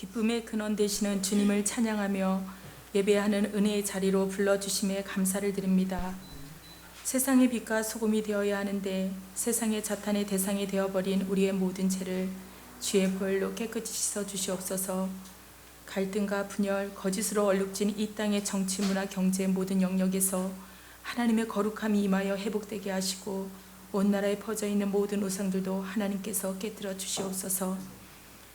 기쁨의 근원 되시는 주님을 찬양하며 예배하는 은혜의 자리로 불러주심에 감사를 드립니다. 세상의 빛과 소금이 되어야 하는데 세상의 자탄의 대상이 되어버린 우리의 모든 죄를 주의 보혈로 깨끗이 씻어주시옵소서. 갈등과 분열, 거짓으로 얼룩진 이 땅의 정치, 문화, 경제 모든 영역에서 하나님의 거룩함이 임하여 회복되게 하시고 온 나라에 퍼져있는 모든 우상들도 하나님께서 깨뜨려 주시옵소서.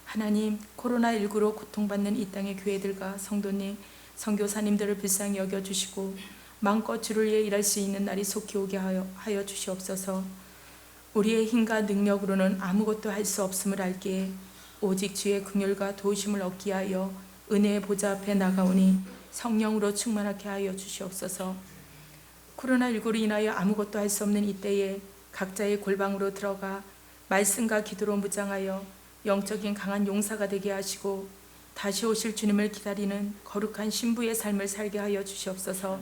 하나님, 코로나19로 고통받는 이 땅의 교회들과 성도님, 선교사님들을 불쌍히 여겨주시고 마음껏 주를 위해 일할 수 있는 날이 속히 오게 하여 주시옵소서. 우리의 힘과 능력으로는 아무것도 할 수 없음을 알기에 오직 주의 긍휼과 도우심을 얻게 하여 은혜의 보좌 앞에 나가오니 성령으로 충만하게 하여 주시옵소서. 코로나19로 인하여 아무것도 할 수 없는 이때에 각자의 골방으로 들어가 말씀과 기도로 무장하여 영적인 강한 용사가 되게 하시고 다시 오실 주님을 기다리는 거룩한 신부의 삶을 살게 하여 주시옵소서.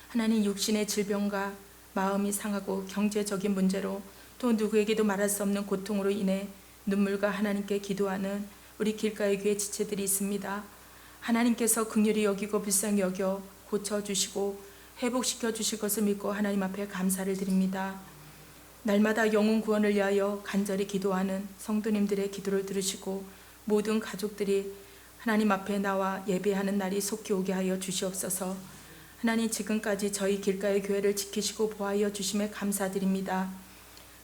하나님, 육신의 질병과 마음이 상하고 경제적인 문제로 또 누구에게도 말할 수 없는 고통으로 인해 눈물과 하나님께 기도하는 우리 길가의 교회 지체들이 있습니다. 하나님께서 긍휼히 여기고 불쌍히 여겨 고쳐주시고 회복시켜 주실 것을 믿고 하나님 앞에 감사를 드립니다. 날마다 영혼 구원을 위하여 간절히 기도하는 성도님들의 기도를 들으시고 모든 가족들이 하나님 앞에 나와 예배하는 날이 속히 오게 하여 주시옵소서. 하나님, 지금까지 저희 길가의 교회를 지키시고 보호하여 주심에 감사드립니다.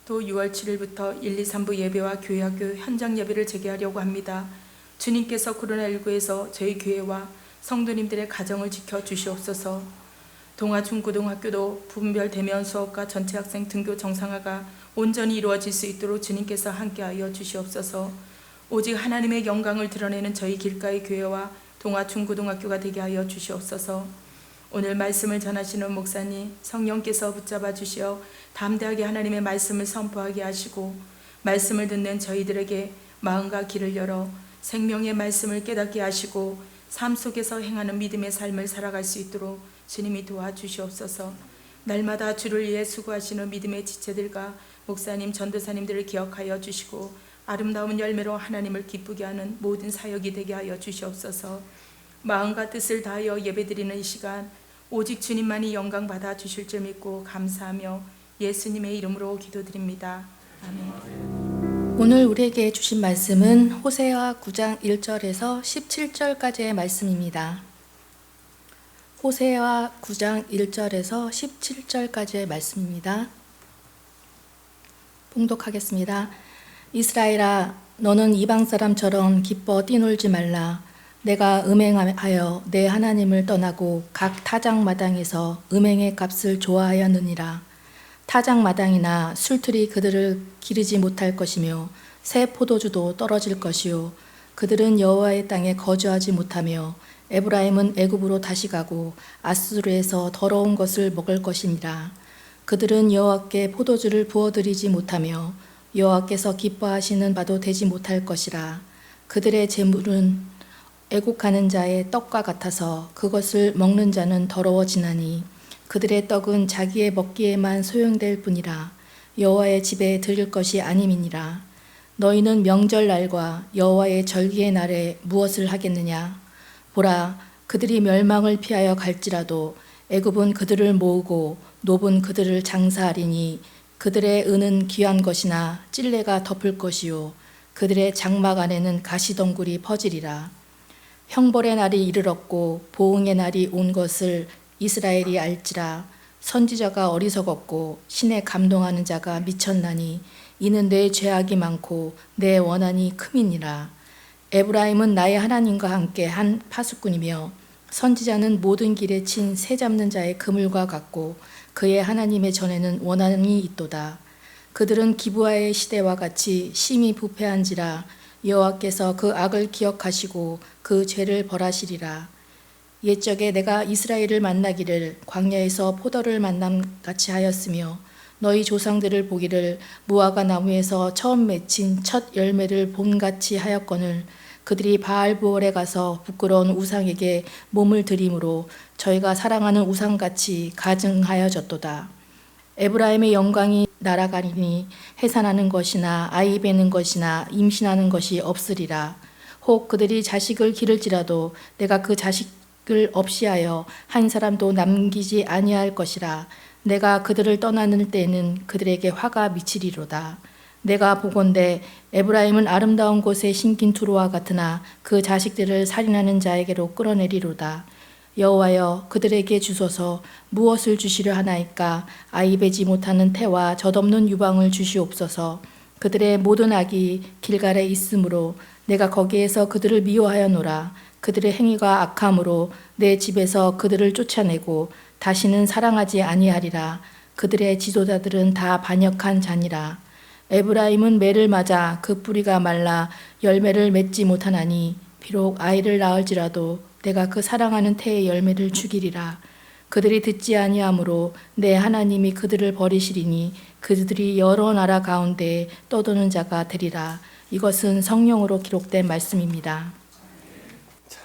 또 6월 7일부터 1, 2, 3부 예배와 교회학교 현장 예배를 재개하려고 합니다. 주님께서 코로나19에서 저희 교회와 성도님들의 가정을 지켜 주시옵소서. 동아중고등학교도 부분별 대면 수업과 전체 학생 등교 정상화가 온전히 이루어질 수 있도록 주님께서 함께하여 주시옵소서. 오직 하나님의 영광을 드러내는 저희 길가의 교회와 동아중고등학교가 되게 하여 주시옵소서. 오늘 말씀을 전하시는 목사님, 성령께서 붙잡아 주시어 담대하게 하나님의 말씀을 선포하게 하시고 말씀을 듣는 저희들에게 마음과 귀를 열어 생명의 말씀을 깨닫게 하시고 삶 속에서 행하는 믿음의 삶을 살아갈 수 있도록 주님이 도와주시옵소서. 날마다 주를 위해 수고하시는 믿음의 지체들과 목사님, 전도사님들을 기억하여 주시고 아름다운 열매로 하나님을 기쁘게 하는 모든 사역이 되게 하여 주시옵소서. 마음과 뜻을 다하여 예배드리는 이 시간 오직 주님만이 영광 받아 주실 줄 믿고 감사하며 예수님의 이름으로 기도드립니다. 아멘. 오늘 우리에게 주신 말씀은 호세아 9장 1절에서 17절까지의 말씀입니다. 호세아 9장 1절에서 17절까지의 말씀입니다. 봉독하겠습니다. 이스라엘아, 너는 이방 사람처럼 기뻐 뛰놀지 말라. 내가 음행하여 내 하나님을 떠나고 각 타작마당에서 음행의 값을 좋아하였느니라. 타작마당이나 술틀이 그들을 기르지 못할 것이며 새 포도주도 떨어질 것이요 그들은 여호와의 땅에 거주하지 못하며 에브라임은 애굽으로 다시 가고 아수르에서 더러운 것을 먹을 것이니라. 그들은 여호와께 포도주를 부어드리지 못하며 여호와께서 기뻐하시는 바도 되지 못할 것이라. 그들의 재물은 애국하는 자의 떡과 같아서 그것을 먹는 자는 더러워지나니 그들의 떡은 자기의 먹기에만 소용될 뿐이라. 여호와의 집에 드릴 것이 아님이니라. 너희는 명절날과 여호와의 절기의 날에 무엇을 하겠느냐? 보라, 그들이 멸망을 피하여 갈지라도 애굽은 그들을 모으고 노분 그들을 장사하리니 그들의 은은 귀한 것이나 찔레가 덮을 것이요 그들의 장막 안에는 가시덩굴이 퍼지리라. 형벌의 날이 이르렀고 보응의 날이 온 것을 이스라엘이 알지라. 선지자가 어리석었고 신에 감동하는 자가 미쳤나니 이는 내 죄악이 많고 내 원한이 큼이니라. 에브라임은 나의 하나님과 함께 한 파수꾼이며 선지자는 모든 길에 친 새 잡는 자의 그물과 같고 그의 하나님의 전에는 원한이 있도다. 그들은 기브아의 시대와 같이 심히 부패한지라. 여호와께서 그 악을 기억하시고 그 죄를 벌하시리라. 옛적에 내가 이스라엘을 만나기를 광야에서 포도를 만남같이 하였으며 너희 조상들을 보기를 무화과 나무에서 처음 맺힌 첫 열매를 봄같이 하였거늘 그들이 바알부올에 가서 부끄러운 우상에게 몸을 들이므로 저희가 사랑하는 우상같이 가증하여졌도다. 에브라임의 영광이 날아가리니 해산하는 것이나 아이 베는 것이나 임신하는 것이 없으리라. 혹 그들이 자식을 기를지라도 내가 그 자식을 없이하여 한 사람도 남기지 아니할 것이라. 내가 그들을 떠나는 때에는 그들에게 화가 미치리로다. 내가 보건대 에브라임은 아름다운 곳에 심긴 두루와 같으나 그 자식들을 살인하는 자에게로 끌어내리로다. 여호와여, 그들에게 주소서. 무엇을 주시려 하나이까? 아이 베지 못하는 태와 젖없는 유방을 주시옵소서. 그들의 모든 악이 길갈에 있으므로 내가 거기에서 그들을 미워하였노라. 그들의 행위가 악함으로 내 집에서 그들을 쫓아내고 다시는 사랑하지 아니하리라. 그들의 지도자들은 다 반역한 자니라. 에브라임은 매를 맞아 그 뿌리가 말라 열매를 맺지 못하나니 비록 아이를 낳을지라도 내가 그 사랑하는 태의 열매를 죽이리라. 그들이 듣지 아니하므로 내 하나님이 그들을 버리시리니 그들이 여러 나라 가운데 떠도는 자가 되리라. 이것은 성령으로 기록된 말씀입니다.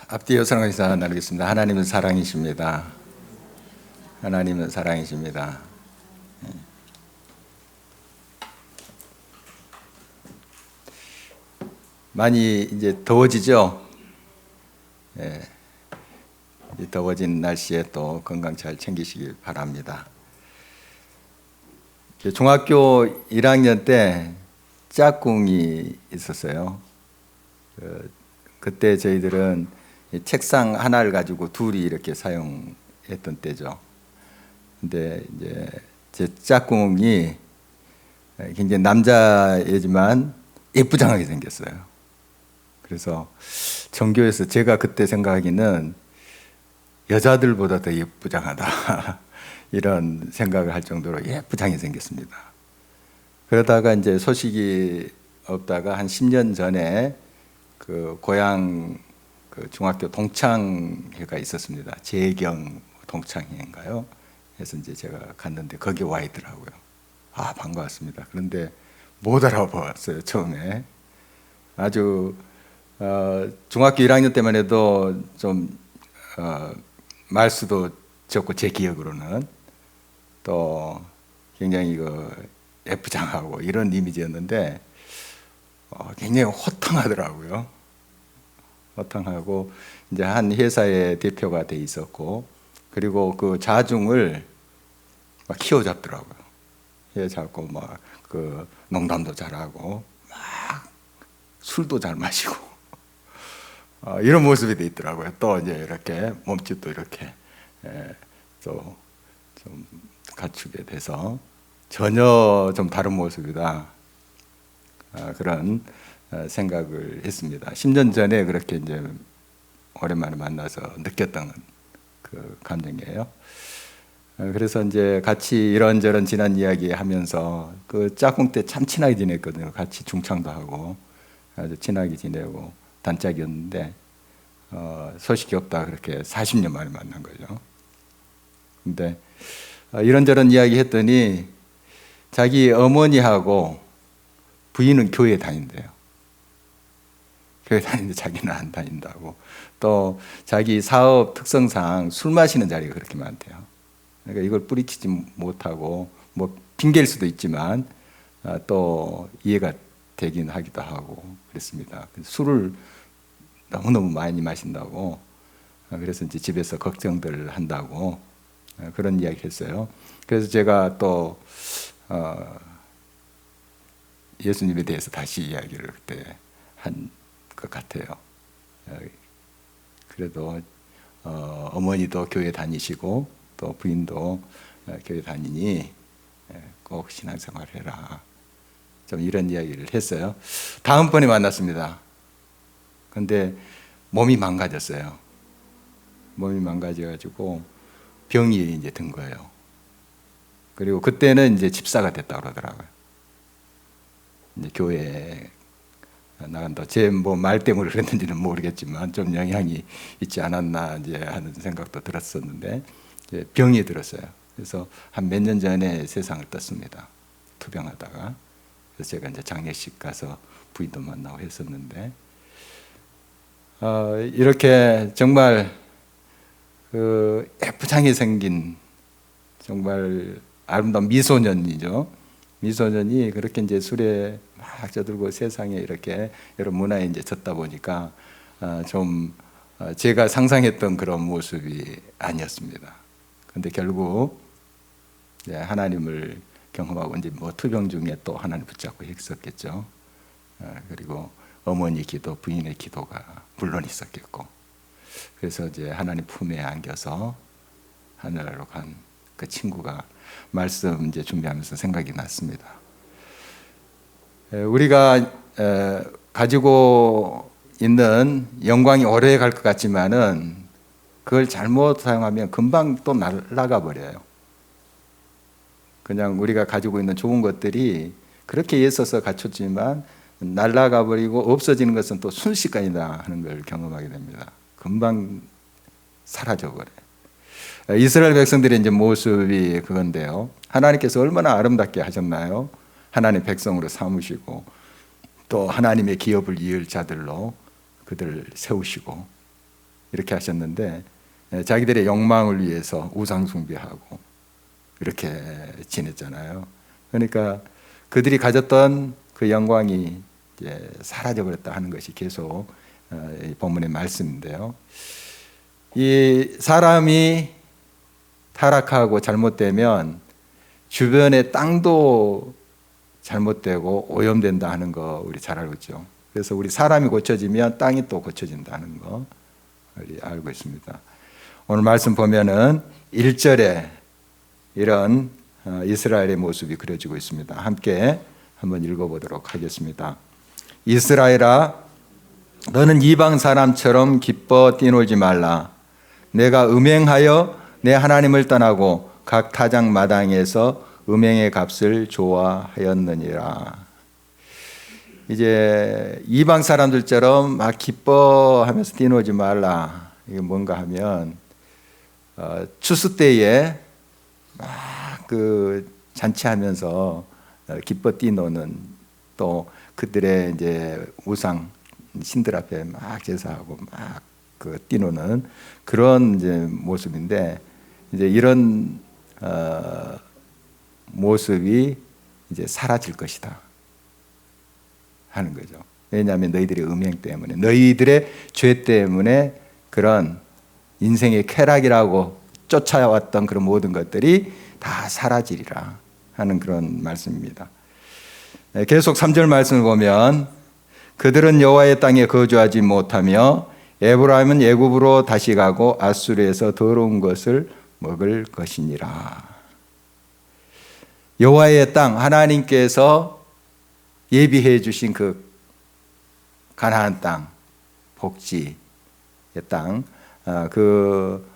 앞뒤 여성을 인사 나누겠습니다. 하나님은 사랑이십니다. 하나님은 사랑이십니다. 많이 이제 더워지죠. 예. 이 더워진 날씨에 또 건강 잘 챙기시길 바랍니다. 중학교 1학년 때 짝꿍이 있었어요. 그때 저희들은 책상 하나를 가지고 둘이 이렇게 사용했던 때죠. 근데 이제 제 짝꿍이 굉장히 남자애지만 예쁘장하게 생겼어요. 그래서 전교에서 제가 그때 생각하기는 여자들보다 더 예쁘장하다 이런 생각을 할 정도로 예쁘장하게 생겼습니다. 그러다가 이제 소식이 없다가 한 10년 전에 그 고향 그 중학교 동창회가 있었습니다. 재경 동창회인가요? 그래서 이제 제가 갔는데 거기 와 있더라고요. 아, 반가웠습니다. 그런데 못 알아봤어요, 처음에. 아주 중학교 1학년 때만 해도 좀 말수도 적고 제 기억으로는 또 굉장히 예쁘장하고 이런 이미지였는데 굉장히 호탕하더라고요. 호탕하고 이제 한 회사의 대표가 돼 있었고 그리고 그 자중을 막 키워잡더라고요. 키워잡고 막 그 농담도 잘하고 막 술도 잘 마시고 이런 모습이 돼 있더라고요. 또 이제 이렇게 몸집도 이렇게 또 좀 갖추게 돼서 전혀 좀 다른 모습이다. 그런 생각을 했습니다. 10년 전에 그렇게 이제 오랜만에 만나서 느꼈던 그 감정이에요. 그래서 이제 같이 이런저런 지난 이야기 하면서 그 짝꿍 때 참 친하게 지냈거든요. 같이 중창도 하고 아주 친하게 지내고 단짝이었는데 소식이 없다 그렇게 40년 만에 만난 거죠. 근데 이런저런 이야기 했더니 자기 어머니하고 부인은 교회 다닌대요. 교회 다니는데 자기는 안 다닌다고. 또 자기 사업 특성상 술 마시는 자리가 그렇게 많대요. 그러니까 이걸 뿌리치지 못하고 뭐 핑계일 수도 있지만 또 이해가 되긴 하기도 하고 그랬습니다. 술을 너무너무 많이 마신다고. 그래서 이제 집에서 걱정들 한다고 그런 이야기 했어요. 그래서 제가 또 예수님에 대해서 다시 이야기를 그때 한 것 같아요. 그래도 어머니도 교회 다니시고 또 부인도 교회 다니니 꼭 신앙생활 해라. 좀 이런 이야기를 했어요. 다음번에 만났습니다. 근데 몸이 망가졌어요. 몸이 망가져가지고 병이 이제 든 거예요. 그리고 그때는 이제 집사가 됐다고 그러더라고요. 이제 교회에 나간다. 제 뭐 말 때문에 그랬는지는 모르겠지만 좀 영향이 있지 않았나 이제 하는 생각도 들었었는데 이제 병이 들었어요. 그래서 한 몇 년 전에 세상을 떴습니다. 투병하다가. 그래서 제가 이제 장례식 가서 부인도 만나고 했었는데 이렇게 정말 그 예쁘장하게 생긴 정말 아름다운 미소년이죠. 미소년이 그렇게 이제 술에 막 져들고 세상에 이렇게 여러 문화에 이제 졌다 보니까 좀 제가 상상했던 그런 모습이 아니었습니다. 근데 결국 이제 하나님을 경험하고 이제 뭐 투병 중에 또 하나님 붙잡고 했었겠죠. 그리고 어머니 기도, 부인의 기도가 물론 있었겠고, 그래서 이제 하나님 품에 안겨서 하늘나라로 간 그 친구가 말씀 이제 준비하면서 생각이 났습니다. 우리가 가지고 있는 영광이 오래 갈 것 같지만은 그걸 잘못 사용하면 금방 또 날아가 버려요. 그냥 우리가 가지고 있는 좋은 것들이 그렇게 애써서 갖췄지만 날아가 버리고 없어지는 것은 또 순식간이다 하는 걸 경험하게 됩니다. 금방 사라져 버려요. 이스라엘 백성들의 이제 모습이 그건데요. 하나님께서 얼마나 아름답게 하셨나요? 하나님 백성으로 삼으시고 또 하나님의 기업을 이을 자들로 그들을 세우시고 이렇게 하셨는데, 자기들의 욕망을 위해서 우상 숭배하고 이렇게 지냈잖아요. 그러니까 그들이 가졌던 그 영광이 이제 사라져 버렸다 하는 것이 계속 이 본문의 말씀인데요. 이 사람이 타락하고 잘못되면 주변의 땅도 잘못되고 오염된다 하는 거 우리 잘 알고 있죠. 그래서 우리 사람이 고쳐지면 땅이 또 고쳐진다는 거 우리 알고 있습니다. 오늘 말씀 보면은 1절에 이런 이스라엘의 모습이 그려지고 있습니다. 함께 한번 읽어보도록 하겠습니다. 이스라엘아, 너는 이방 사람처럼 기뻐 뛰놀지 말라. 내가 음행하여 내 하나님을 떠나고 각 타작 마당에서 음행의 값을 좋아하였느니라. 이제 이방 사람들처럼 막 기뻐하면서 뛰놀지 말라. 이게 뭔가 하면 추수 때에 막 그 잔치하면서 기뻐 뛰노는, 또 그들의 이제 우상 신들 앞에 막 제사하고 막 그 뛰노는 그런 이제 모습인데, 이제 이런 모습이 이제 사라질 것이다 하는 거죠. 왜냐하면 너희들의 음행 때문에, 너희들의 죄 때문에 그런 인생의 쾌락이라고 쫓아왔던 그런 모든 것들이 다 사라지리라 하는 그런 말씀입니다. 계속 3절 말씀을 보면 그들은 여호와의 땅에 거주하지 못하며 에브라임은 애굽으로 다시 가고 아수르에서 더러운 것을 먹을 것이니라. 여호와의 땅, 하나님께서 예비해 주신 그 가나안 땅, 복지의 땅, 그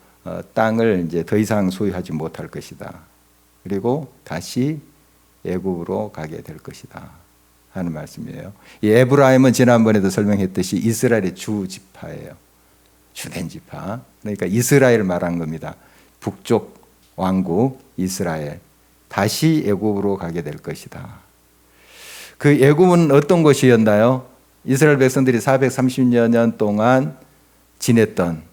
땅을 이제 더 이상 소유하지 못할 것이다. 그리고 다시 애굽으로 가게 될 것이다 하는 말씀이에요. 이 에브라임은 지난번에도 설명했듯이 이스라엘의 주 지파예요. 주된 지파. 그러니까 이스라엘 말한 겁니다. 북쪽 왕국 이스라엘, 다시 애굽으로 가게 될 것이다. 그 애굽은 어떤 곳이었나요? 이스라엘 백성들이 430여 년 동안 지냈던,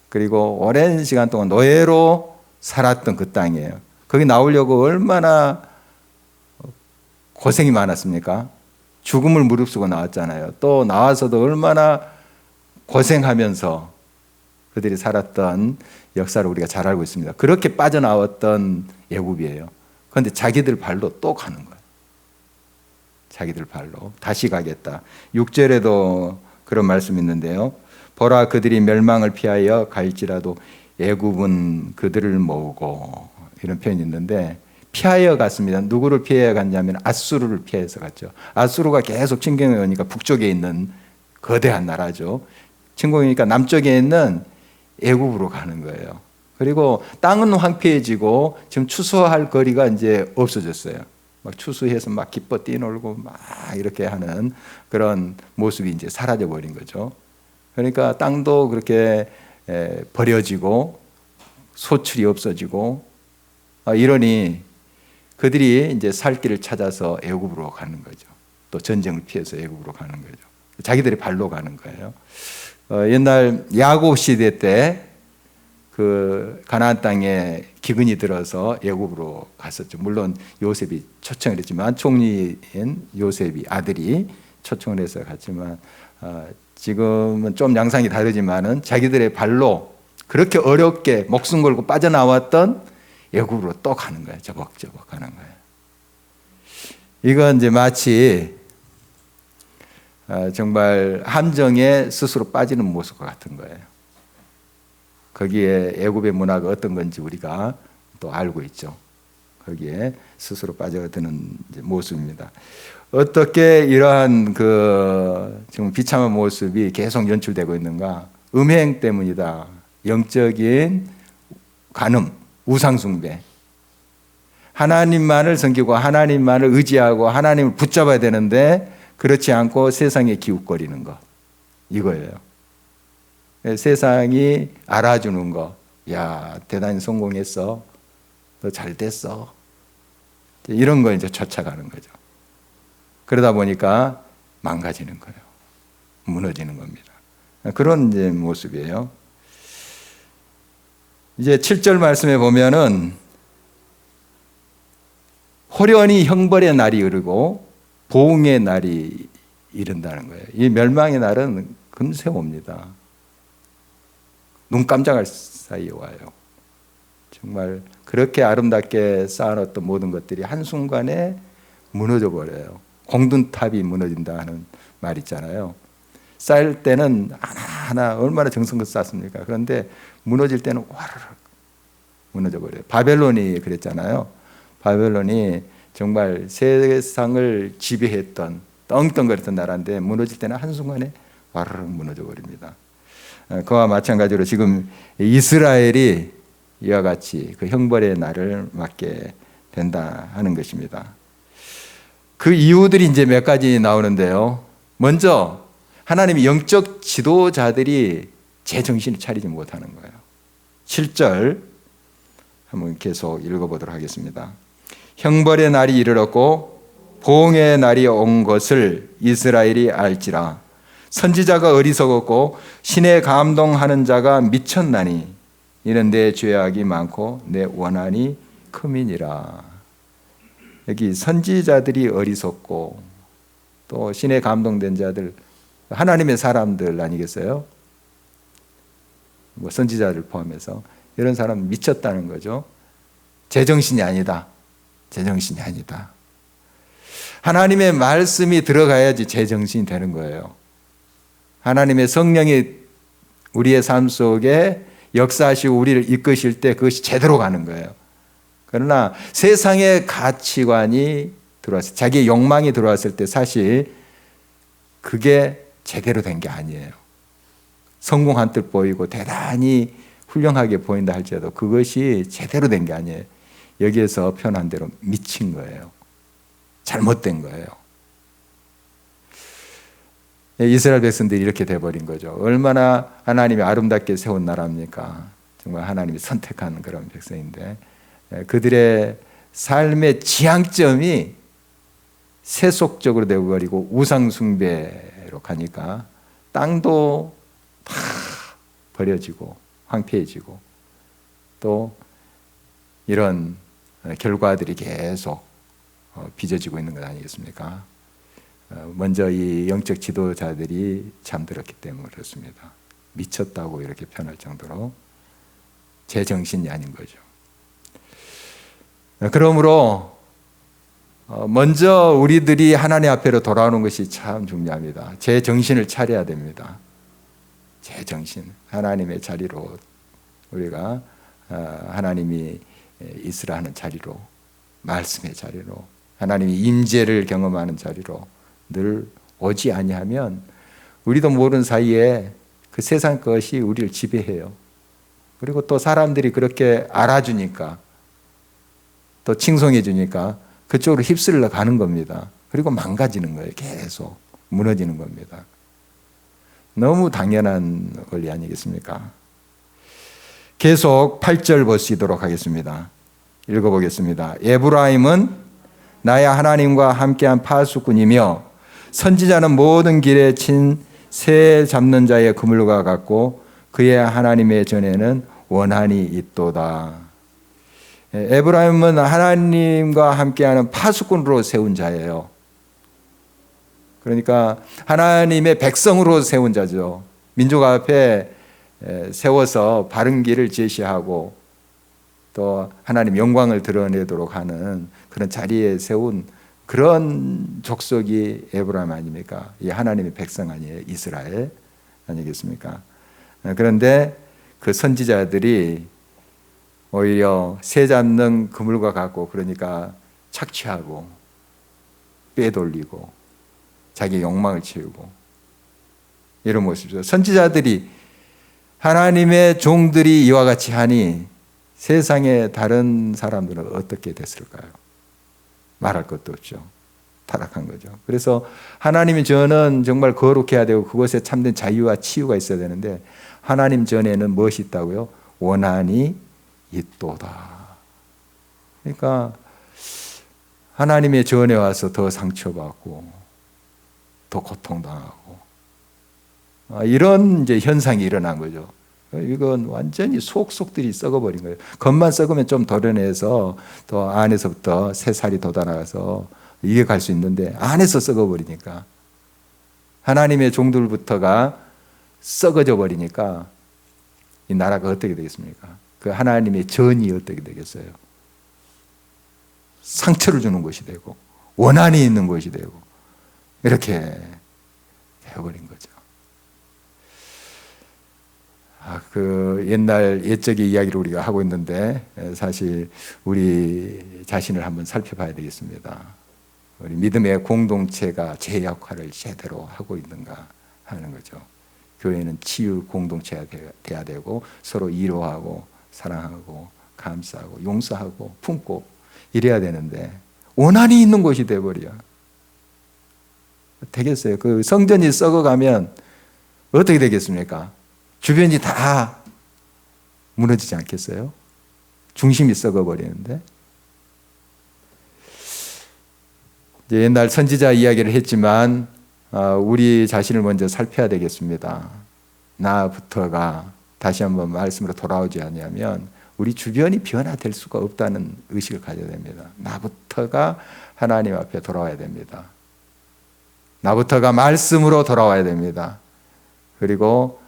그리고 오랜 시간 동안 노예로 살았던 그 땅이에요. 거기 나오려고 얼마나 고생이 많았습니까? 죽음을 무릅쓰고 나왔잖아요. 또 나와서도 얼마나 고생하면서 그들이 살았던 역사를 우리가 잘 알고 있습니다. 그렇게 빠져나왔던 애굽이에요. 그런데 자기들 발로 또 가는 거예요. 자기들 발로 다시 가겠다. 6절에도 그런 말씀이 있는데요. 보라, 그들이 멸망을 피하여 갈지라도 애굽은 그들을 모으고, 이런 표현이 있는데, 피하여 갔습니다. 누구를 피하여 갔냐면 아수르를 피해서 갔죠. 아수르가 계속 침공해 오니까 북쪽에 있는 거대한 나라죠. 침공이니까 남쪽에 있는 애굽으로 가는 거예요. 그리고 땅은 황폐해지고 지금 추수할 거리가 이제 없어졌어요. 막 추수해서 막 기뻐 뛰놀고 막 이렇게 하는 그런 모습이 이제 사라져 버린 거죠. 그러니까 땅도 그렇게 버려지고 소출이 없어지고, 이러니 그들이 이제 살 길을 찾아서 애굽으로 가는 거죠. 또 전쟁을 피해서 애굽으로 가는 거죠. 자기들이 발로 가는 거예요. 옛날 야곱 시대 때 그 가나안 땅에 기근이 들어서 애굽으로 갔었죠. 물론 요셉이 초청을 했지만, 총리인 요셉이 아들이 초청을 해서 갔지만, 지금은 좀 양상이 다르지만은 자기들의 발로 그렇게 어렵게 목숨 걸고 빠져나왔던 애굽으로 또 가는 거예요. 저벅저벅 가는 거예요. 이건 이제 마치 정말 함정에 스스로 빠지는 모습과 같은 거예요. 거기에 애굽의 문화가 어떤 건지 우리가 또 알고 있죠. 거기에 스스로 빠져드는 모습입니다. 어떻게 이러한 지금 비참한 모습이 계속 연출되고 있는가? 음행 때문이다. 영적인 간음, 우상숭배. 하나님만을 섬기고 하나님만을 의지하고 하나님을 붙잡아야 되는데 그렇지 않고 세상에 기웃거리는 것. 이거예요. 세상이 알아주는 거. 야, 대단히 성공했어. 너 잘 됐어. 이런 거 이제 쫓아가는 거죠. 그러다 보니까 망가지는 거예요. 무너지는 겁니다. 그런 이제 모습이에요. 이제 7절 말씀에 보면은 호련히 형벌의 날이 이르고 보응의 날이 이른다는 거예요. 이 멸망의 날은 금세 옵니다. 눈 깜짝할 사이에 와요. 정말 그렇게 아름답게 쌓아놓았던 모든 것들이 한순간에 무너져 버려요. 공든탑이 무너진다 하는 말 있잖아요. 쌓일 때는 하나하나 얼마나 정성껏 쌓습니까? 그런데 무너질 때는 와르르 무너져 버려요. 바벨론이 그랬잖아요. 바벨론이 정말 세상을 지배했던 떵떵거렸던 나라인데 무너질 때는 한순간에 와르르 무너져 버립니다. 그와 마찬가지로 지금 이스라엘이 이와 같이 그 형벌의 날을 맞게 된다 하는 것입니다. 그 이유들이 이제 몇 가지 나오는데요. 먼저 하나님의 영적 지도자들이 제정신을 차리지 못하는 거예요. 7절 한번 계속 읽어보도록 하겠습니다. 형벌의 날이 이르렀고 보응의 날이 온 것을 이스라엘이 알지라. 선지자가 어리석었고 신에 감동하는 자가 미쳤나니 이는 내 죄악이 많고 내 원한이 크민이라. 여기 선지자들이 어리석고 또 신에 감동된 자들, 하나님의 사람들 아니겠어요? 뭐 선지자들 포함해서 이런 사람 미쳤다는 거죠. 제정신이 아니다. 제정신이 아니다. 하나님의 말씀이 들어가야지 제정신이 되는 거예요. 하나님의 성령이 우리의 삶 속에 역사하시고 우리를 이끄실 때 그것이 제대로 가는 거예요. 그러나 세상의 가치관이 들어왔을 때, 자기의 욕망이 들어왔을 때 사실 그게 제대로 된 게 아니에요. 성공한 듯 보이고 대단히 훌륭하게 보인다 할지라도 그것이 제대로 된 게 아니에요. 여기에서 표현한 대로 미친 거예요. 잘못된 거예요. 이스라엘 백성들이 이렇게 돼버린 거죠. 얼마나 하나님이 아름답게 세운 나라입니까? 정말 하나님이 선택한 그런 백성인데 그들의 삶의 지향점이 세속적으로 되어버리고 우상숭배로 가니까 땅도 다 버려지고 황폐해지고 또 이런 결과들이 계속 빚어지고 있는 것 아니겠습니까? 먼저 이 영적 지도자들이 잠들었기 때문에 그렇습니다. 미쳤다고 이렇게 표현할 정도로 제정신이 아닌 거죠. 그러므로 먼저 우리들이 하나님 앞으로 돌아오는 것이 참 중요합니다. 제 정신을 차려야 됩니다. 제 정신, 하나님의 자리로 우리가 하나님이 있으라 하는 자리로, 말씀의 자리로, 하나님이 임재를 경험하는 자리로 늘 오지 아니하면 우리도 모르는 사이에 그 세상 것이 우리를 지배해요. 그리고 또 사람들이 그렇게 알아주니까 또 칭송해 주니까 그쪽으로 휩쓸려 가는 겁니다. 그리고 망가지는 거예요. 계속 무너지는 겁니다. 너무 당연한 원리 아니겠습니까? 계속 8절 보시도록 하겠습니다. 읽어보겠습니다. 에브라임은 나의 하나님과 함께한 파수꾼이며 선지자는 모든 길에 친 새 잡는 자의 그물과 같고 그의 하나님의 전에는 원한이 있도다. 에브라임은 하나님과 함께하는 파수꾼으로 세운 자예요. 그러니까 하나님의 백성으로 세운 자죠. 민족 앞에 세워서 바른 길을 제시하고 또 하나님 영광을 드러내도록 하는 그런 자리에 세운 그런 족속이 에브라임 아닙니까? 이 하나님의 백성 아니에요? 이스라엘 아니겠습니까? 그런데 그 선지자들이 오히려 새 잡는 그물과 같고, 그러니까 착취하고 빼돌리고 자기 욕망을 채우고 이런 모습이죠. 선지자들이 하나님의 종들이 이와 같이 하니 세상의 다른 사람들은 어떻게 됐을까요? 말할 것도 없죠. 타락한 거죠. 그래서 하나님 전은 정말 거룩해야 되고 그것에 참된 자유와 치유가 있어야 되는데 하나님 전에는 무엇이 있다고요? 원한이 있도다. 그러니까 하나님의 전에 와서 더 상처받고 더 고통당하고 이런 이제 현상이 일어난 거죠. 이건 완전히 속속들이 썩어버린 거예요. 겉만 썩으면 좀 도려내서 또 안에서부터 새살이 돋아나가서 이게 갈 수 있는데 안에서 썩어버리니까 하나님의 종들부터가 썩어져 버리니까 이 나라가 어떻게 되겠습니까? 그 하나님의 전이 어떻게 되겠어요? 상처를 주는 것이 되고 원한이 있는 것이 되고 이렇게 되어버린 거죠. 그 옛날 옛적의 이야기를 우리가 하고 있는데 사실 우리 자신을 한번 살펴봐야 되겠습니다. 우리 믿음의 공동체가 제 역할을 제대로 하고 있는가 하는 거죠. 교회는 치유 공동체가 돼야 되고 서로 위로하고 사랑하고 감싸고 용서하고 품고 이래야 되는데 원한이 있는 곳이 돼버려. 되겠어요? 그 성전이 썩어가면 어떻게 되겠습니까? 주변이 다 무너지지 않겠어요? 중심이 썩어버리는데. 이제 옛날 선지자 이야기를 했지만 우리 자신을 먼저 살펴야 되겠습니다. 나부터가 다시 한번 말씀으로 돌아오지 않으면 우리 주변이 변화될 수가 없다는 의식을 가져야 됩니다. 나부터가 하나님 앞에 돌아와야 됩니다. 나부터가 말씀으로 돌아와야 됩니다. 그리고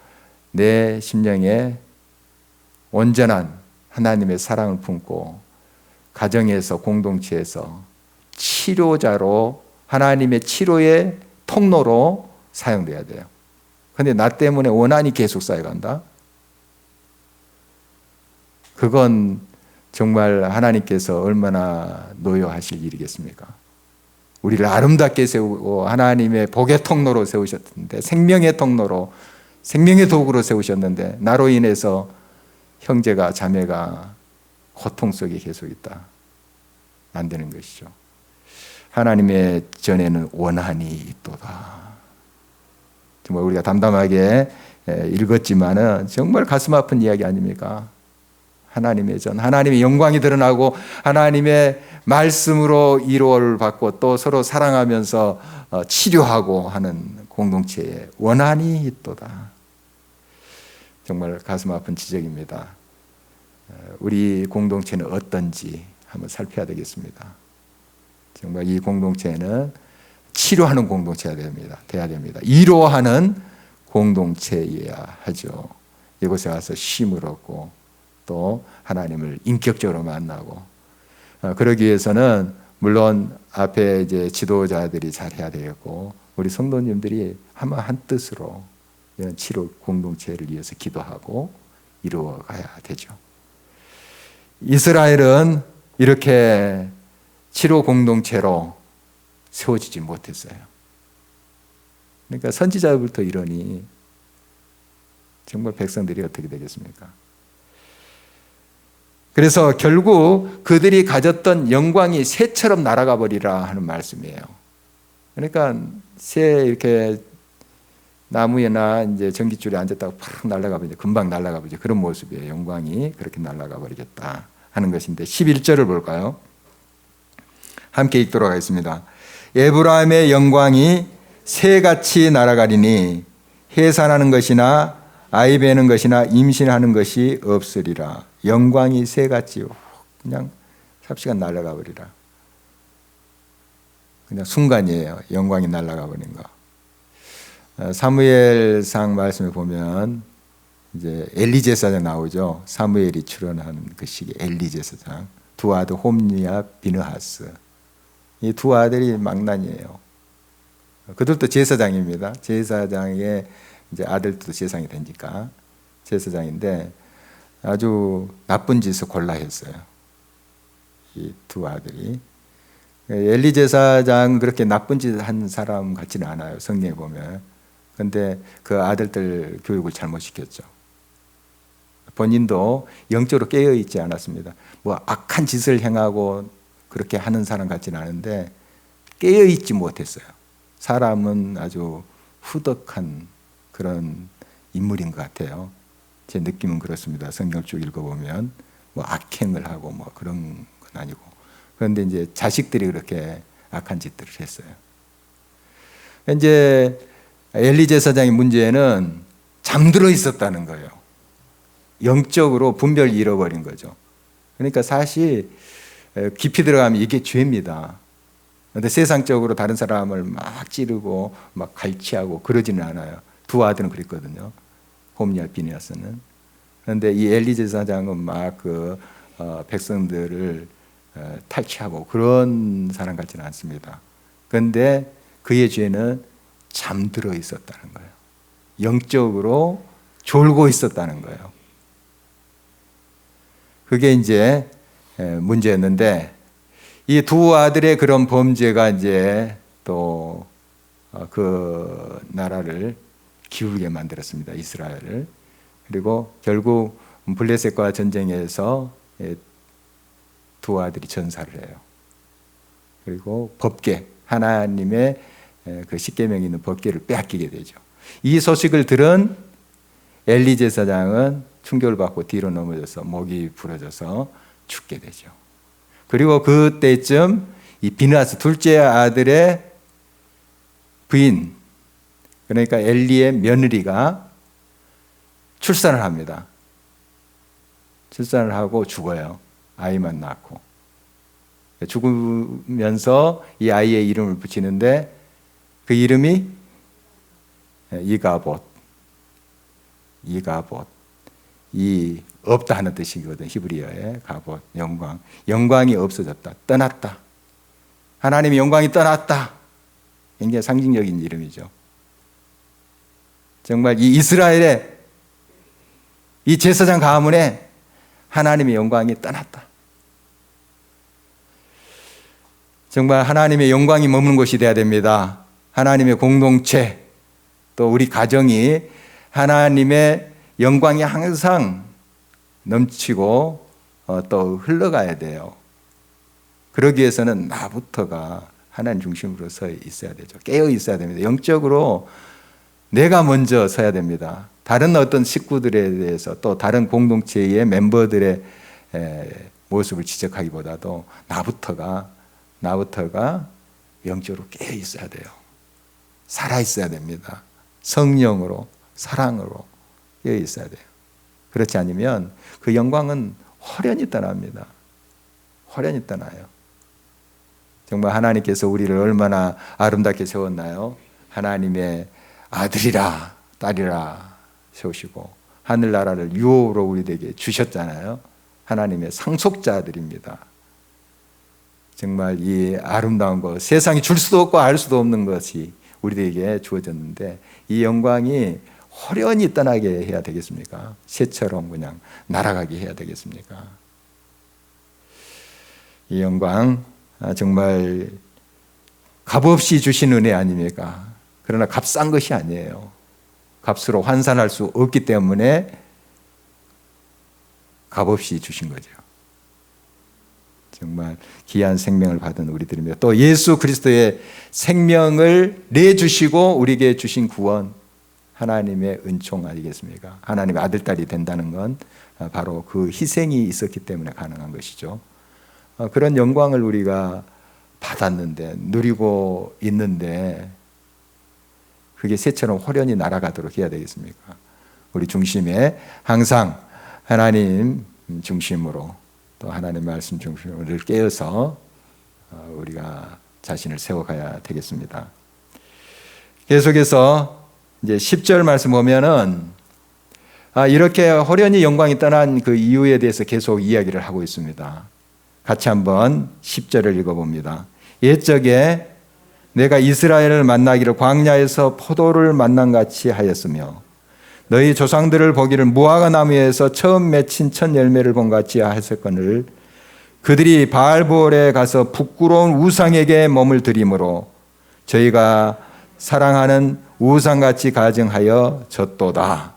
내 심령에 온전한 하나님의 사랑을 품고 가정에서 공동체에서 치료자로 하나님의 치료의 통로로 사용돼야 돼요. 그런데 나 때문에 원한이 계속 쌓여간다? 그건 정말 하나님께서 얼마나 노여하실 일이겠습니까? 우리를 아름답게 세우고 하나님의 복의 통로로 세우셨는데 생명의 통로로 생명의 도구로 세우셨는데 나로 인해서 형제가 자매가 고통 속에 계속 있다. 안 되는 것이죠. 하나님의 전에는 원한이 있도다. 정말 우리가 담담하게 읽었지만은 정말 가슴 아픈 이야기 아닙니까? 하나님의 전, 하나님의 영광이 드러나고 하나님의 말씀으로 위로를 받고 또 서로 사랑하면서 치료하고 하는 공동체에 원한이 있도다. 정말 가슴 아픈 지적입니다. 우리 공동체는 어떤지 한번 살펴야 되겠습니다. 정말 이 공동체는 치료하는 공동체가 돼야 됩니다. 위로하는 공동체여야 하죠. 이곳에 와서 쉼을 얻고 또 하나님을 인격적으로 만나고 그러기 위해서는 물론 앞에 이제 지도자들이 잘해야 되겠고 우리 성도님들이 아마 한 뜻으로 이런 치료 공동체를 위해서 기도하고 이루어가야 되죠. 이스라엘은 이렇게 치료 공동체로 세워지지 못했어요. 그러니까 선지자부터 이러니 정말 백성들이 어떻게 되겠습니까? 그래서 결국 그들이 가졌던 영광이 새처럼 날아가 버리라 하는 말씀이에요. 그러니까 새 이렇게 나무에나 이제 전깃줄에 앉았다가 팍 날아가 버리죠. 금방 날아가 버리죠. 그런 모습이에요. 영광이 그렇게 날아가 버리겠다 하는 것인데 11절을 볼까요? 함께 읽도록 하겠습니다. 에브라임의 영광이 새같이 날아가리니 해산하는 것이나 아이 베는 것이나 임신하는 것이 없으리라. 영광이 새같이 그냥 삽시간 날아가 버리라. 그냥 순간이에요. 영광이 날아가 버린 거. 사무엘상 말씀을 보면 이제 엘리 제사장 나오죠. 사무엘이 출연한 그 시기 엘리 제사장, 두 아들 홈리와 비느하스. 이 두 아들이 망난이에요. 그들도 제사장입니다. 제사장의 이제 아들도 제사장이 되니까 제사장인데 아주 나쁜 짓을 골라 했어요. 이 두 아들이. 엘리 제사장 그렇게 나쁜 짓 한 사람 같지는 않아요. 성경에 보면. 그런데 그 아들들 교육을 잘못 시켰죠. 본인도 영적으로 깨어 있지 않았습니다. 뭐 악한 짓을 행하고 그렇게 하는 사람 같지는 않은데 깨어 있지 못했어요. 사람은 아주 후덕한 그런 인물인 것 같아요. 제 느낌은 그렇습니다. 성경을 쭉 읽어보면 뭐 악행을 하고 뭐 그런 건 아니고. 그런데 이제 자식들이 그렇게 악한 짓들을 했어요. 이제 엘리 제사장의 문제는 잠들어 있었다는 거예요. 영적으로 분별을 잃어버린 거죠. 그러니까 사실 깊이 들어가면 이게 죄입니다. 그런데 세상적으로 다른 사람을 막 찌르고 막 갈취하고 그러지는 않아요. 두 아들은 그랬거든요. 홈리와 비느하스는. 그런데 이 엘리 제사장은 막 그 백성들을 탈취하고 그런 사람 같지는 않습니다. 그런데 그의 죄는 잠들어 있었다는 거예요. 영적으로 졸고 있었다는 거예요. 그게 이제 문제였는데 이 두 아들의 그런 범죄가 이제 또 그 나라를 기울게 만들었습니다. 이스라엘을. 그리고 결국 블레셋과 전쟁에서 두 아들이 전사를 해요. 그리고 법궤, 하나님의 그 십계명이 있는 법궤를 빼앗기게 되죠. 이 소식을 들은 엘리 제사장은 충격을 받고 뒤로 넘어져서 목이 부러져서 죽게 되죠. 그리고 그때쯤 이 비느하스 둘째 아들의 부인, 그러니까 엘리의 며느리가 출산을 합니다. 출산을 하고 죽어요. 아이만 낳고. 죽으면서 이 아이의 이름을 붙이는데 그 이름이 이가봇. 이 없다 하는 뜻이거든. 히브리어의 가봇, 영광. 영광이 없어졌다. 떠났다. 하나님의 영광이 떠났다. 굉장히 상징적인 이름이죠. 정말 이 이스라엘의 이 제사장 가문에 하나님의 영광이 떠났다. 정말 하나님의 영광이 머무는 곳이 되어야 됩니다. 하나님의 공동체, 또 우리 가정이 하나님의 영광이 항상 넘치고 또 흘러가야 돼요. 그러기 위해서는 나부터가 하나님 중심으로 서 있어야 되죠. 깨어 있어야 됩니다. 영적으로 내가 먼저 서야 됩니다. 다른 어떤 식구들에 대해서 또 다른 공동체의 멤버들의 모습을 지적하기보다도 나부터가 영적으로 깨어 있어야 돼요. 살아 있어야 됩니다. 성령으로, 사랑으로 깨어 있어야 돼요. 그렇지 않으면 그 영광은 호련히 떠납니다. 호련히 떠나요. 정말 하나님께서 우리를 얼마나 아름답게 세웠나요? 하나님의 아들이라 딸이라 세우시고 하늘나라를 유업으로 우리에게 주셨잖아요. 하나님의 상속자들입니다. 정말 이 아름다운 것, 세상이 줄 수도 없고 알 수도 없는 것이 우리에게 주어졌는데 이 영광이 호련히 떠나게 해야 되겠습니까? 새처럼 그냥 날아가게 해야 되겠습니까? 이 영광 정말 값없이 주신 은혜 아닙니까? 그러나 값싼 것이 아니에요. 값으로 환산할 수 없기 때문에 값없이 주신 거죠. 정말 귀한 생명을 받은 우리들입니다. 또 예수 그리스도의 생명을 내주시고 우리에게 주신 구원, 하나님의 은총 아니겠습니까? 하나님의 아들, 딸이 된다는 건 바로 그 희생이 있었기 때문에 가능한 것이죠. 그런 영광을 우리가 받았는데, 누리고 있는데 그게 새처럼 호련히 날아가도록 해야 되겠습니까? 우리 중심에 항상 하나님 중심으로 또 하나님 말씀 중심으로 깨어서 우리가 자신을 세워가야 되겠습니다. 계속해서 이제 10절 말씀 보면은 이렇게 호련히 영광이 떠난 그 이유에 대해서 계속 이야기를 하고 있습니다. 같이 한번 10절을 읽어봅니다. 옛적에 내가 이스라엘을 만나기를 광야에서 포도를 만난 같이 하였으며 너희 조상들을 보기를 무화과 나무에서 처음 맺힌 첫 열매를 본 같이 하였거늘 그들이 바알볼에 가서 부끄러운 우상에게 몸을 들이므로 저희가 사랑하는 우상같이 가증하여 졌도다.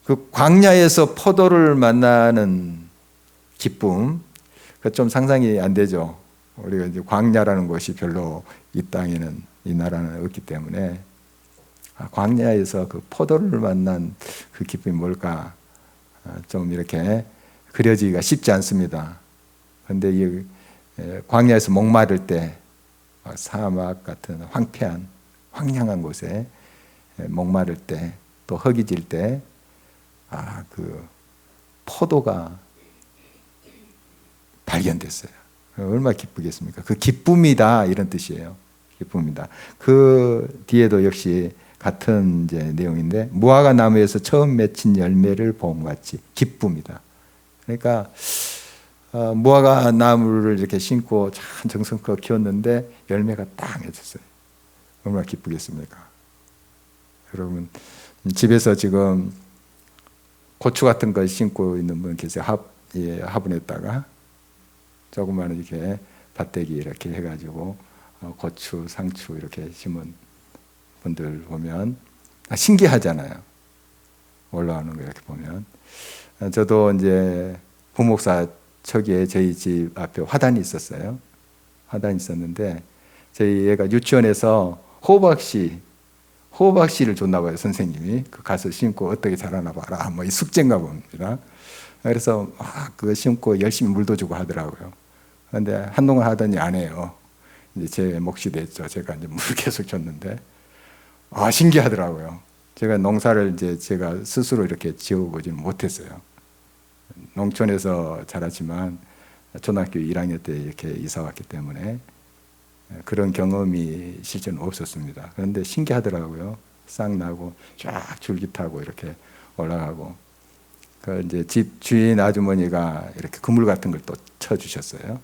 그 광야에서 포도를 만나는 기쁨, 그 좀 상상이 안 되죠. 우리가 이제 광야라는 곳이 별로 이 땅에는, 이 나라는 없기 때문에 광야에서 그 포도를 만난 그 기쁨이 뭘까 좀 이렇게 그려지기가 쉽지 않습니다. 그런데 이 광야에서 목마를 때 사막 같은 황폐한 황량한 곳에 목마를 때 또 허기질 때 그 포도가 발견됐어요. 얼마나 기쁘겠습니까? 그 기쁨이다 이런 뜻이에요. 기쁨이다. 그 뒤에도 역시 같은 이제 내용인데 무화과 나무에서 처음 맺힌 열매를 봄같이 기쁨이다. 그러니까 무화과 나무를 이렇게 심고 참 정성껏 키웠는데 열매가 딱 맺혔어요. 얼마나 기쁘겠습니까? 여러분 집에서 지금 고추 같은 걸 심고 있는 분 계세요. 화분에다가 조그마한 이렇게 밭대기 이렇게 해가지고 고추, 상추 이렇게 심은 분들 보면 신기하잖아요. 올라오는 거 이렇게 보면. 저도 이제 부목사 초기에 저희 집 앞에 화단이 있었어요. 화단이 있었는데 저희 애가 유치원에서 호박씨를 줬나 봐요. 선생님이 그 가서 심고 어떻게 자라나 봐라. 뭐 이 숙제인가 봅니다. 그래서 그거 심고 열심히 물도 주고 하더라고요. 그런데 한동안 하더니 안 해요. 이제 제 몫이 됐죠. 제가 이제 물을 계속 줬는데 신기하더라고요. 제가 농사를 이제 제가 스스로 이렇게 지어보지는 못했어요. 농촌에서 자랐지만 초등학교 1학년 때 이렇게 이사 왔기 때문에 그런 경험이 실제는 없었습니다. 그런데 신기하더라고요. 싹 나고 쫙 줄기 타고 이렇게 올라가고. 그 이제 집 주인 아주머니가 이렇게 그물 같은 걸 또 쳐주셨어요.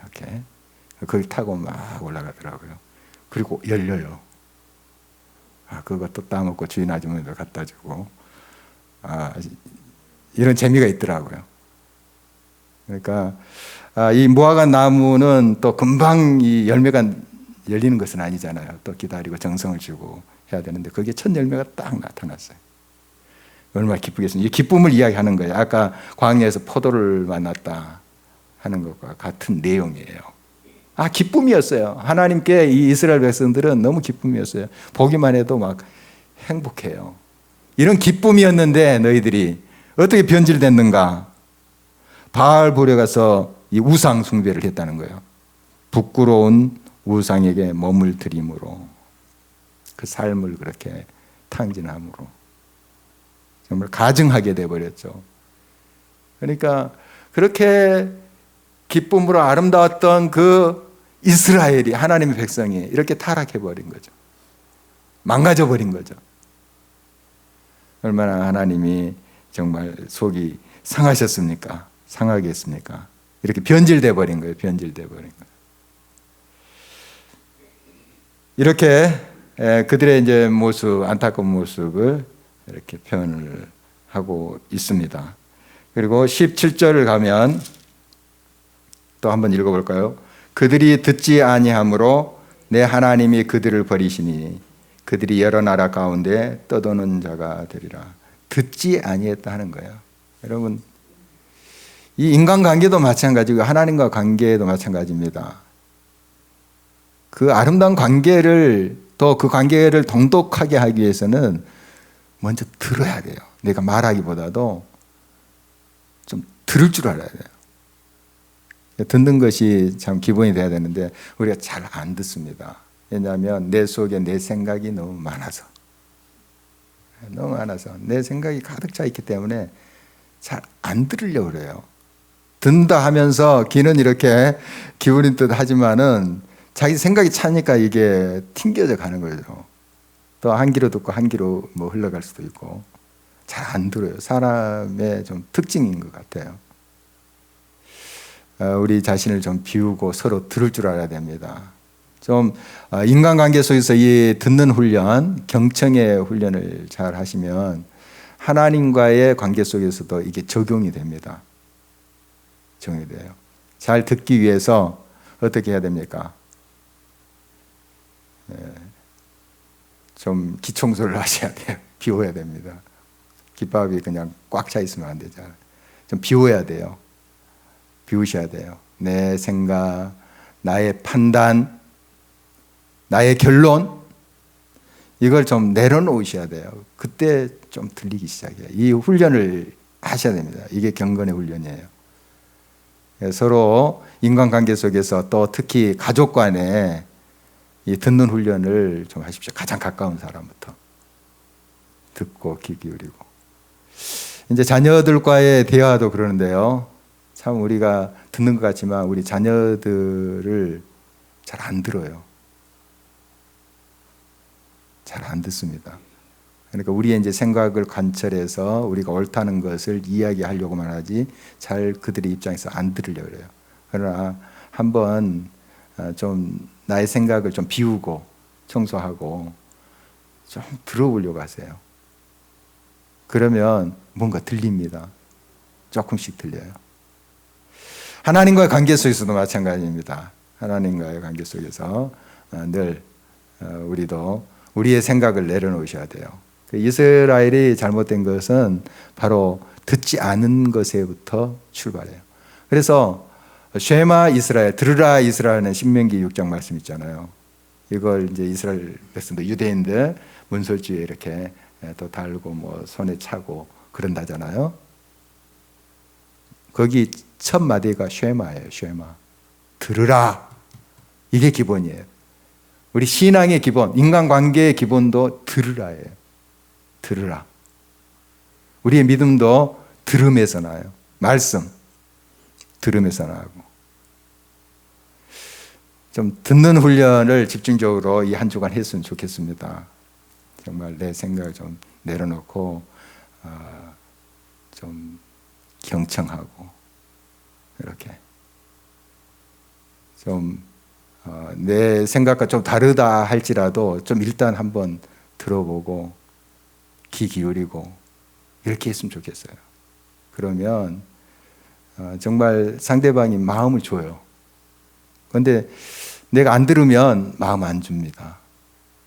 이렇게 그걸 타고 막 올라가더라고요. 그리고 열려요. 그거 또 따먹고 주인 아주머니도 갖다 주고. 이런 재미가 있더라고요. 그러니까 이 무화과 나무는 또 금방 이 열매가 열리는 것은 아니잖아요. 또 기다리고 정성을 주고 해야 되는데 그게 첫 열매가 딱 나타났어요. 얼마나 기쁘겠습니까? 이 기쁨을 이야기하는 거예요. 아까 광야에서 포도를 만났다 하는 것과 같은 내용이에요. 기쁨이었어요. 하나님께 이 이스라엘 백성들은 너무 기쁨이었어요. 보기만 해도 막 행복해요. 이런 기쁨이었는데 너희들이 어떻게 변질됐는가? 바알볼에 가서 이 우상 숭배를 했다는 거예요. 부끄러운 우상에게 몸을 들임으로 그 삶을 그렇게 탕진함으로 정말 가증하게 돼버렸죠. 그러니까 그렇게 기쁨으로 아름다웠던 그 이스라엘이 하나님의 백성이 이렇게 타락해버린 거죠. 망가져버린 거죠. 얼마나 하나님이 정말 속이 상하셨습니까? 상하게 했습니까? 이렇게 변질돼 버린 거예요. 변질돼 버린 거예요. 이렇게 그들의 이제 모습, 안타까운 모습을 이렇게 표현을 하고 있습니다. 그리고 17절을 가면 또 한번 읽어볼까요? 그들이 듣지 아니함으로 내 하나님이 그들을 버리시니 그들이 여러 나라 가운데 떠도는 자가 되리라. 듣지 아니했다 하는 거예요. 여러분 이 인간관계도 마찬가지고 하나님과 관계도 마찬가지입니다. 그 아름다운 관계를 또 그 관계를 돈독하게 하기 위해서는 먼저 들어야 돼요. 내가 말하기보다도 좀 들을 줄 알아야 돼요. 듣는 것이 참 기본이 돼야 되는데 우리가 잘 안 듣습니다. 왜냐하면 내 속에 내 생각이 너무 많아서 내 생각이 가득 차 있기 때문에 잘 안 들으려고 그래요. 든다 하면서 귀는 이렇게 기울인 듯 하지만은 자기 생각이 차니까 이게 튕겨져 가는 거죠. 또 한 귀로 듣고 한 귀로 뭐 흘러갈 수도 있고 잘 안 들어요. 사람의 좀 특징인 것 같아요. 우리 자신을 좀 비우고 서로 들을 줄 알아야 됩니다. 좀 인간관계 속에서 이 듣는 훈련, 경청의 훈련을 잘 하시면 하나님과의 관계 속에서도 이게 적용이 됩니다. 적용이 돼요. 잘 듣기 위해서 어떻게 해야 됩니까? 좀 기청소를 하셔야 돼요. 비워야 됩니다. 깃밥이 그냥 꽉 차 있으면 안 되잖아요. 좀 비워야 돼요. 비우셔야 돼요. 내 생각, 나의 판단, 나의 결론, 이걸 좀 내려놓으셔야 돼요. 그때 좀 들리기 시작해요. 이 훈련을 하셔야 됩니다. 이게 경건의 훈련이에요. 서로 인간관계 속에서 또 특히 가족 간에 이 듣는 훈련을 좀 하십시오. 가장 가까운 사람부터 듣고 귀 기울이고. 이제 자녀들과의 대화도 그러는데요. 참 우리가 듣는 것 같지만 우리 자녀들을 잘 안 들어요. 잘 안 듣습니다. 그러니까 우리의 이제 생각을 관철해서 우리가 옳다는 것을 이야기하려고만 하지 잘 그들의 입장에서 안 들으려고 그래요. 그러나 한번 좀 나의 생각을 좀 비우고 청소하고 좀 들어보려고 하세요. 그러면 뭔가 들립니다. 조금씩 들려요. 하나님과의 관계 속에서도 마찬가지입니다. 하나님과의 관계 속에서 늘 우리도 우리의 생각을 내려놓으셔야 돼요. 이스라엘이 잘못된 것은 바로 듣지 않은 것에부터 출발해요. 그래서 쉐마 이스라엘, 들으라 이스라엘은 신명기 6장 말씀 있잖아요. 이걸 이제 이스라엘 백성들, 유대인들 문설주에 이렇게 또 달고 뭐 손에 차고 그런다잖아요. 거기 첫 마디가 쉐마예요. 쉐마. 들으라. 이게 기본이에요. 우리 신앙의 기본, 인간관계의 기본도 들으라예요. 들으라. 우리의 믿음도 들음에서 나요. 말씀. 들음에서 나고. 좀 듣는 훈련을 집중적으로 이 한 주간 했으면 좋겠습니다. 정말 내 생각을 좀 내려놓고 좀 경청하고 이렇게 좀 내 생각과 좀 다르다 할지라도 좀 일단 한번 들어보고 귀 기울이고 이렇게 했으면 좋겠어요. 그러면 정말 상대방이 마음을 줘요. 그런데 내가 안 들으면 마음 안 줍니다.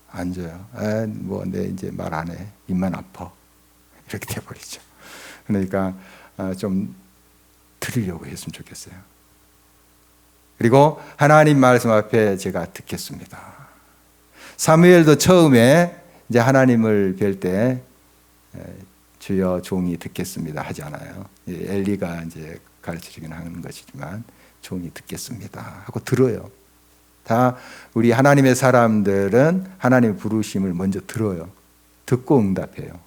안 줘요. 뭐 내 이제 말 안 해. 입만 아파. 이렇게 돼버리죠. 그러니까 좀 들으려고 했으면 좋겠어요. 그리고 하나님 말씀 앞에 제가 듣겠습니다. 사무엘도 처음에 이제 하나님을 뵐 때 주여 종이 듣겠습니다 하지 않아요. 엘리가 이제 가르쳐주긴 하는 것이지만 종이 듣겠습니다 하고 들어요. 다 우리 하나님의 사람들은 하나님의 부르심을 먼저 들어요. 듣고 응답해요.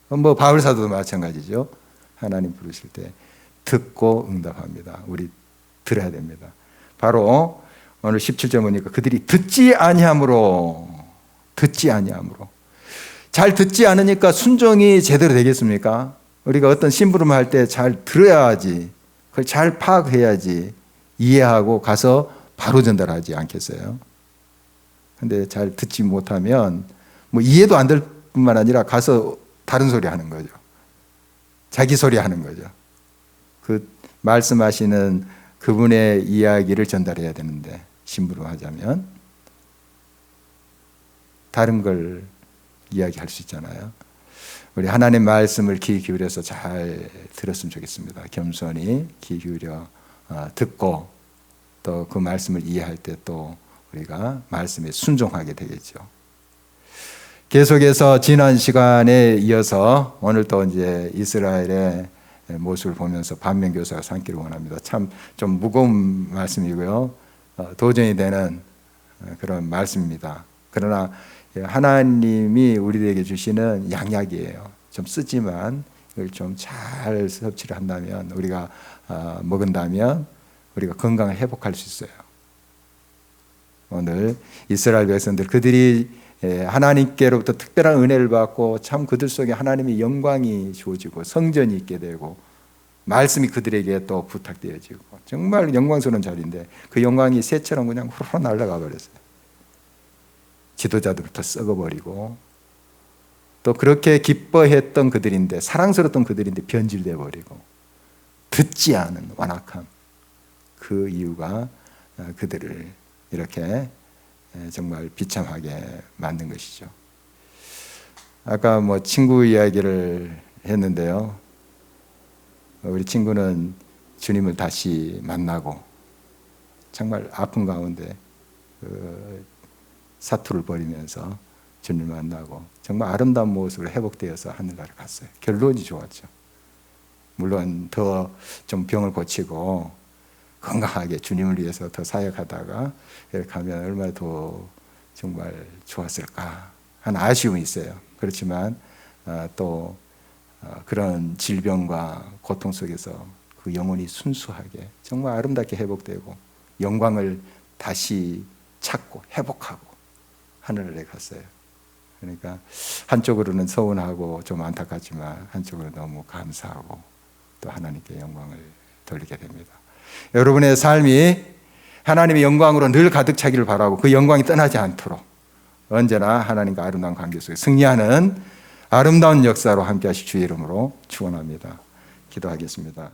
뭐 바울 사도도 마찬가지죠. 하나님 부르실 때 듣고 응답합니다. 우리 들어야 됩니다. 바로 오늘 17절 보니까 그들이 듣지 아니함으로 잘 듣지 않으니까 순종이 제대로 되겠습니까? 우리가 어떤 심부름을 할 때 잘 들어야지, 그걸 잘 파악해야지 이해하고 가서 바로 전달하지 않겠어요? 근데 잘 듣지 못하면 뭐 이해도 안 될 뿐만 아니라 가서 다른 소리 하는 거죠. 자기 소리 하는 거죠. 그 말씀하시는 그분의 이야기를 전달해야 되는데 심부름 하자면 다른 걸 이야기할 수 있잖아요. 우리 하나님 말씀을 귀 기울여서 잘 들었으면 좋겠습니다. 겸손히 귀 기울여 듣고 또 그 말씀을 이해할 때 또 우리가 말씀에 순종하게 되겠죠. 계속해서 지난 시간에 이어서 오늘 또 이제 이스라엘의 모습을 보면서 반면교사가 삼기를 원합니다. 참 좀 무거운 말씀이고요. 도전이 되는 그런 말씀입니다. 그러나 하나님이 우리에게 주시는 양약이에요. 좀 쓰지만 좀 잘 섭취를 한다면, 우리가 먹은다면 우리가 건강을 회복할 수 있어요. 오늘 이스라엘 백성들, 그들이 하나님께로부터 특별한 은혜를 받고 참 그들 속에 하나님의 영광이 주어지고 성전이 있게 되고 말씀이 그들에게 또 부탁되어지고 정말 영광스러운 자리인데 그 영광이 새처럼 그냥 후루룩 날아가 버렸어요. 지도자들부터 썩어버리고 또 그렇게 기뻐했던 그들인데, 사랑스러웠던 그들인데 변질돼 버리고 듣지 않은 완악함, 그 이유가 그들을 이렇게 정말 비참하게 만든 것이죠. 아까 친구 이야기를 했는데요. 우리 친구는 주님을 다시 만나고 정말 아픈 가운데 사투를 벌이면서 주님을 만나고 정말 아름다운 모습으로 회복되어서 하늘나라를 갔어요. 결론이 좋았죠. 물론 더 좀 병을 고치고 건강하게 주님을 위해서 더 사역하다가 이렇게 하면 얼마나 더 정말 좋았을까 하는 아쉬움이 있어요. 그렇지만 또 그런 질병과 고통 속에서 그 영혼이 순수하게 정말 아름답게 회복되고 영광을 다시 찾고 회복하고 하늘나라에 갔어요. 그러니까 한쪽으로는 서운하고 좀 안타깝지만 한쪽으로 너무 감사하고 또 하나님께 영광을 돌리게 됩니다. 여러분의 삶이 하나님의 영광으로 늘 가득 차기를 바라고 그 영광이 떠나지 않도록 언제나 하나님과 아름다운 관계 속에 승리하는 아름다운 역사로 함께 하실 주의 이름으로 축원합니다. 기도하겠습니다.